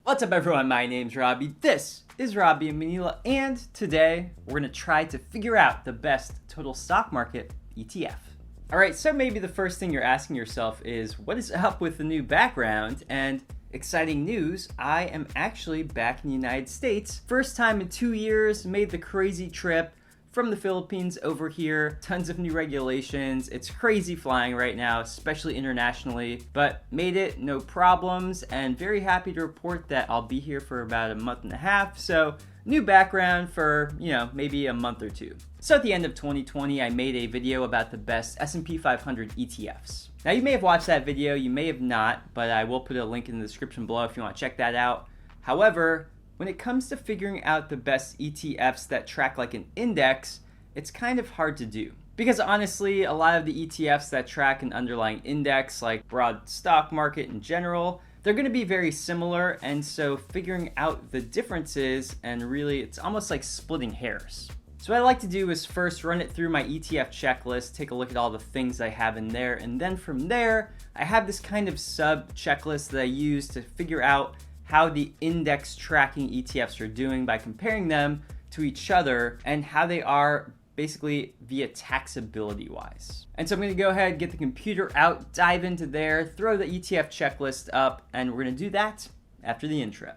What's up everyone, my name's Robbie, this is Robbie in Manila, and today we're going to try to figure out the best total stock market ETF. Alright, so maybe the first thing you're asking yourself is, what is up with the new background? And exciting news, I am actually back in the United States. First time in 2 years, made the crazy trip from the Philippines over here. Tons of new regulations. It's crazy flying right now, especially internationally, but made it, no problems, and very happy to report that I'll be here for about a month and a half. So new background for, maybe a month or two. So at the end of 2020, I made a video about the best S&P 500 ETFs. Now you may have watched that video, you may have not, but I will put a link in the description below if you want to check that out. However, when it comes to figuring out the best ETFs that track like an index, it's kind of hard to do. Because honestly, a lot of the ETFs that track an underlying index, like broad stock market in general, they're going to be very similar, and so figuring out the differences, and really it's almost like splitting hairs. So what I like to do is first run it through my ETF checklist, take a look at all the things I have in there, and then from there, I have this kind of sub checklist that I use to figure out how the index tracking ETFs are doing by comparing them to each other and how they are basically via taxability wise. And so I'm going to go ahead, get the computer out, dive into there, throw the ETF checklist up, and we're going to do that after the intro.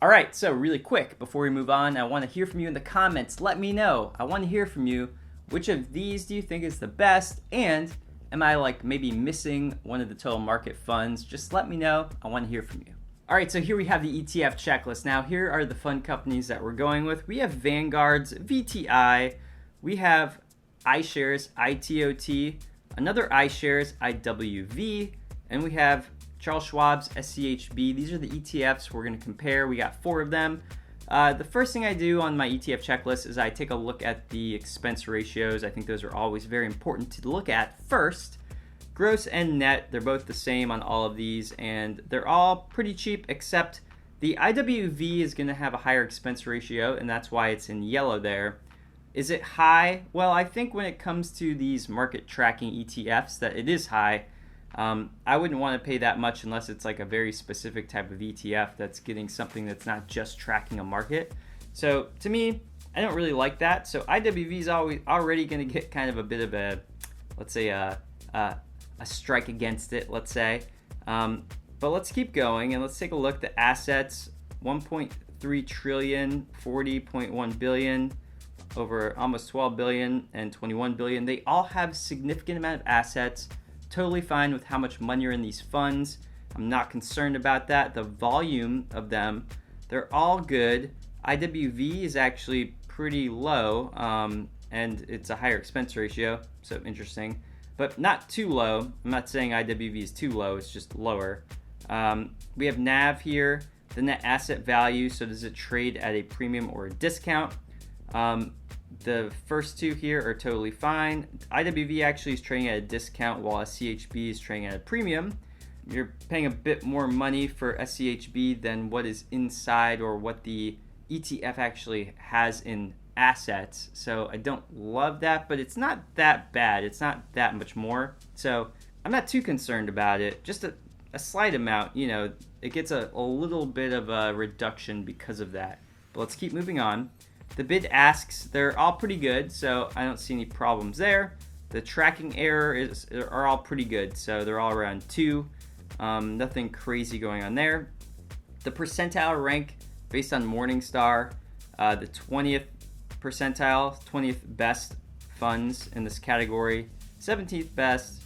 Alright, so really quick, before we move on, I want to hear from you in the comments. Let me know. I want to hear from you. Which of these do you think is the best? And am I maybe missing one of the total market funds? Just let me know. I want to hear from you. Alright, so here we have the ETF checklist. Now here are the fund companies that we're going with. We have Vanguard's VTI. We have iShares ITOT. Another iShares IWV. And we have Charles Schwab's SCHB. These are the ETFs we're going to compare. We got 4 of them. The first thing I do on my ETF checklist is I take a look at the expense ratios. I think those are always very important to look at first. Gross and net, they're both the same on all of these, and they're all pretty cheap, except the IWV is going to have a higher expense ratio, and that's why it's in yellow there. Is it high? Well, I think when it comes to these market tracking ETFs, that it is high. I wouldn't want to pay that much unless it's like a very specific type of ETF that's getting something that's not just tracking a market. So to me, I don't really like that. So IWV is already going to get kind of a bit of a, let's say, a strike against it, let's say. But let's keep going and let's take a look. The assets, 1.3 trillion, 40.1 billion, over almost 12 billion and 21 billion. They all have significant amount of assets. Totally fine with how much money are in these funds. I'm not concerned about that. The volume of them, they're all good. IWV is actually pretty low, and it's a higher expense ratio, so interesting, but not too low. I'm not saying IWV is too low, it's just lower. We have NAV here, the net asset value, so does it trade at a premium or a discount? The first two here are totally fine. IWV actually is trading at a discount while SCHB is trading at a premium. You're paying a bit more money for SCHB than what is inside or what the ETF actually has in assets. So I don't love that, but it's not that bad. It's not that much more. So I'm not too concerned about it. Just a slight amount, it gets a little bit of a reduction because of that. But let's keep moving on. The bid asks, they're all pretty good, so I don't see any problems there. The tracking error are all pretty good, so they're all around 2. Nothing crazy going on there. The percentile rank based on Morningstar, the 20th percentile, 20th best funds in this category, 17th best,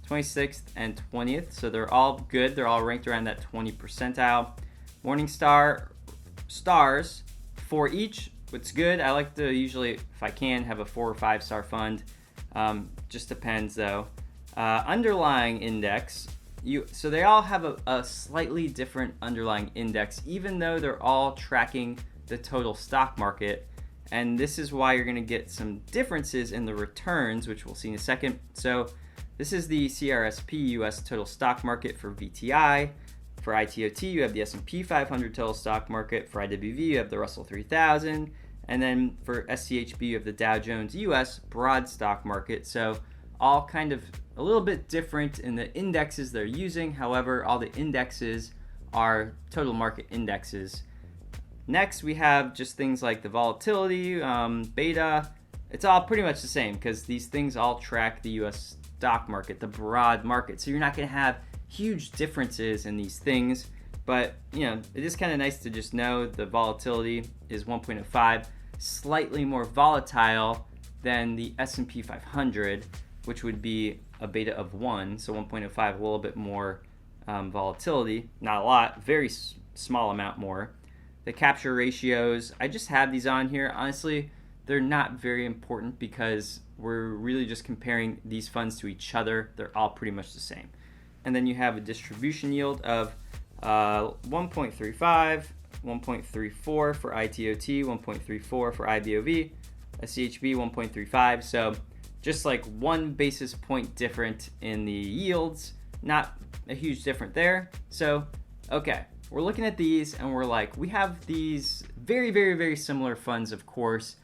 26th, and 20th, so they're all good. They're all ranked around that 20 percentile. Morningstar stars for each. What's good, I like to usually, if I can, have a 4 or 5 star fund. Just depends though. Underlying index, so they all have a slightly different underlying index, even though they're all tracking the total stock market. And this is why you're going to get some differences in the returns, which we'll see in a second. So this is the CRSP US total stock market for VTI. For ITOT, you have the S&P 500 total stock market. For IWV, you have the Russell 3000. And then for SCHB, you have the Dow Jones US broad stock market. So all kind of a little bit different in the indexes they're using. However, all the indexes are total market indexes. Next, we have just things like the volatility, beta. It's all pretty much the same because these things all track the US stock market, the broad market. So you're not going to have huge differences in these things. But, it is kind of nice to just know the volatility is 1.05, slightly more volatile than the S&P 500, which would be a beta of 1. So 1.05, a little bit more volatility. Not a lot, very small amount more. The capture ratios, I just have these on here. Honestly, they're not very important because we're really just comparing these funds to each other. They're all pretty much the same. And then you have a distribution yield of 1.35, 1.34 for ITOT, 1.34 for IWV, a SCHB 1.35. So just like 1 basis point different in the yields, not a huge difference there. So, okay. We're looking at these and we're like, we have these very, very, very similar funds, of course.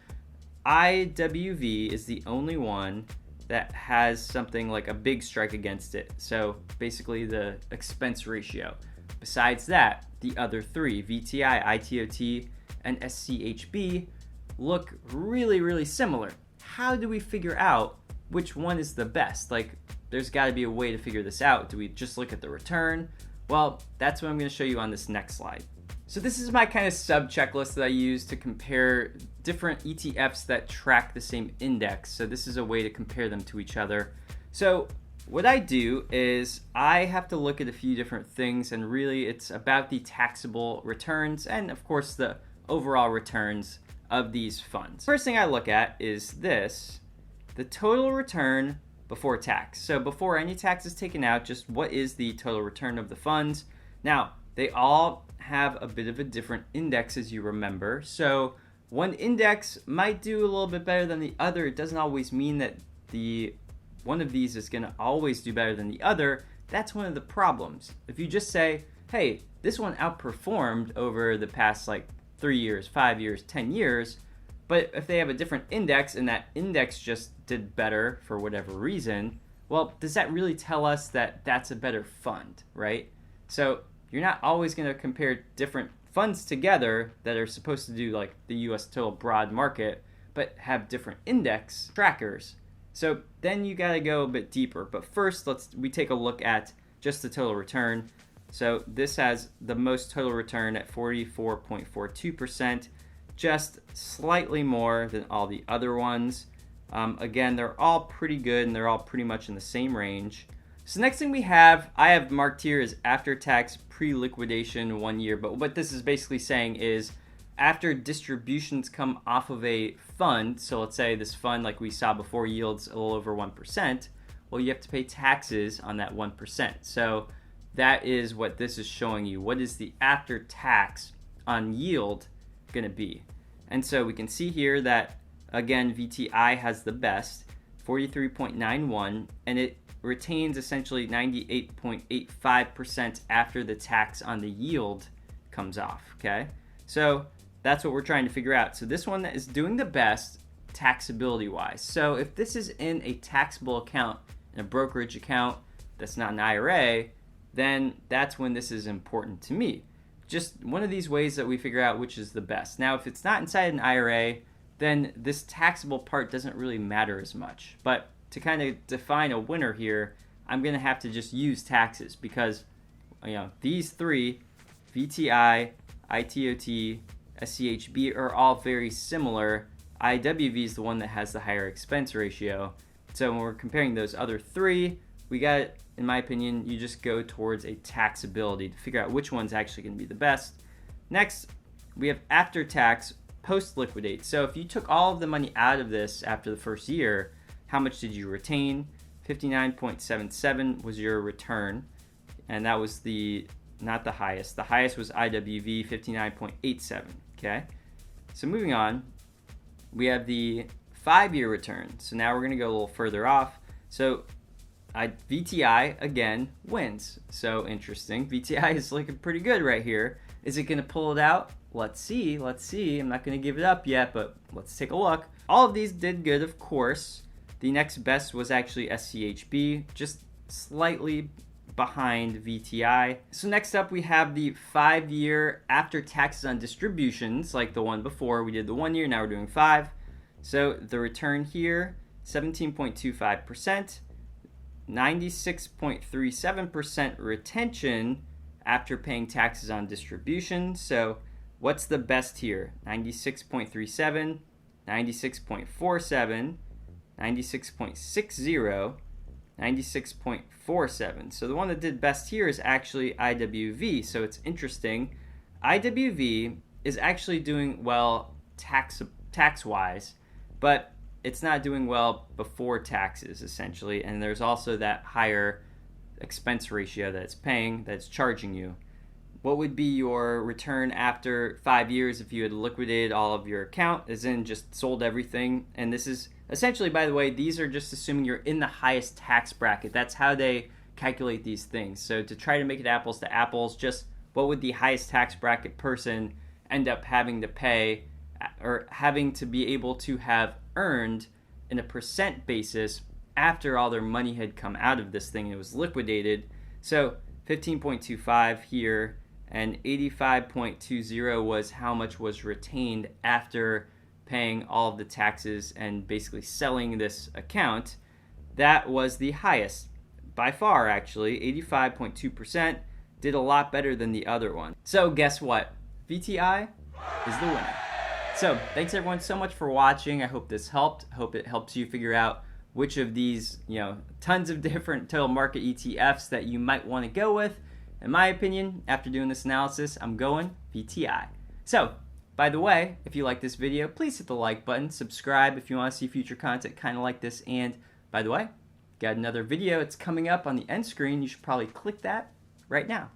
IWV is the only one that has something like a big strike against it. So basically the expense ratio. Besides that, the other three, VTI, ITOT, and SCHB, look really, really similar. How do we figure out which one is the best? Like, there's got to be a way to figure this out. Do we just look at the return? Well, that's what I'm going to show you on this next slide. So this is my kind of sub checklist that I use to compare different ETFs that track the same index. So this is a way to compare them to each other. So what I do is I have to look at a few different things, and really it's about the taxable returns and of course the overall returns of these funds. First thing I look at is this, the total return before tax. So before any tax is taken out, just what is the total return of the funds? Now, they all have a bit of a different index, as you remember. So one index might do a little bit better than the other. It doesn't always mean that one of these is going to always do better than the other. That's one of the problems. If you just say, hey, this one outperformed over the past 3 years, 5 years, 10 years, but if they have a different index and that index just did better for whatever reason, well, does that really tell us that that's a better fund, right? So you're not always going to compare different funds together that are supposed to do like the US total broad market, but have different index trackers. So then you got to go a bit deeper. But first, we take a look at just the total return. So this has the most total return at 44.42%, just slightly more than all the other ones. Again, they're all pretty good and they're all pretty much in the same range. So next thing I have marked here is after-tax pre-liquidation 1 year. But what this is basically saying is after distributions come off of a fund, so let's say this fund like we saw before yields a little over 1%, well, you have to pay taxes on that 1%. So that is what this is showing you. What is the after-tax on yield going to be? And so we can see here that, again, VTI has the best, 43.91, and it retains essentially 98.85% after the tax on the yield comes off, okay? So that's what we're trying to figure out. So this one is doing the best taxability-wise. So if this is in a taxable account, in a brokerage account that's not an IRA, then that's when this is important to me. Just one of these ways that we figure out which is the best. Now, if it's not inside an IRA, then this taxable part doesn't really matter as much. But to kind of define a winner here, I'm going to have to just use taxes because, these three, VTI, ITOT, SCHB, are all very similar. IWV is the one that has the higher expense ratio. So when we're comparing those other three, we got, in my opinion, you just go towards a taxability to figure out which one's actually going to be the best. Next, we have after-tax post-liquidate. So if you took all of the money out of this after the first year, how much did you retain? 59.77 was your return, and that was not the highest. The highest was IWV, 59.87, okay? So moving on, we have the 5-year return. So now we're going to go a little further off. So VTI again wins. So interesting. VTI is looking pretty good right here. Is it going to pull it out? Let's see. Let's see. I'm not going to give it up yet, but let's take a look. All of these did good, of course. The next best was actually SCHB, just slightly behind VTI. So next up we have the 5-year after taxes on distributions, like the one before. We did the 1 year, now we're doing 5. So the return here, 17.25%, 96.37% retention after paying taxes on distribution. So what's the best here? 96.37, 96.47, 96.60, 96.47. So the one that did best here is actually IWV. So it's interesting. IWV is actually doing well tax-wise, but it's not doing well before taxes, essentially. And there's also that higher expense ratio that it's paying, that's charging you. What would be your return after 5 years if you had liquidated all of your account, as in just sold everything? And this is essentially, by the way, these are just assuming you're in the highest tax bracket. That's how they calculate these things. So to try to make it apples to apples, just what would the highest tax bracket person end up having to pay, or having to be able to have earned in a percent basis after all their money had come out of this thing and it was liquidated. So 15.25 here, and 85.20 was how much was retained after paying all of the taxes and basically selling this account. That was the highest by far, actually. 85.2% did a lot better than the other one. So guess what? VTI is the winner. So thanks everyone so much for watching. I hope this helped. I hope it helps you figure out which of these, tons of different total market ETFs that you might want to go with. In my opinion, after doing this analysis, I'm going VTI. So, by the way, if you like this video, please hit the like button, subscribe if you want to see future content kind of like this, and by the way, got another video. It's coming up on the end screen. You should probably click that right now.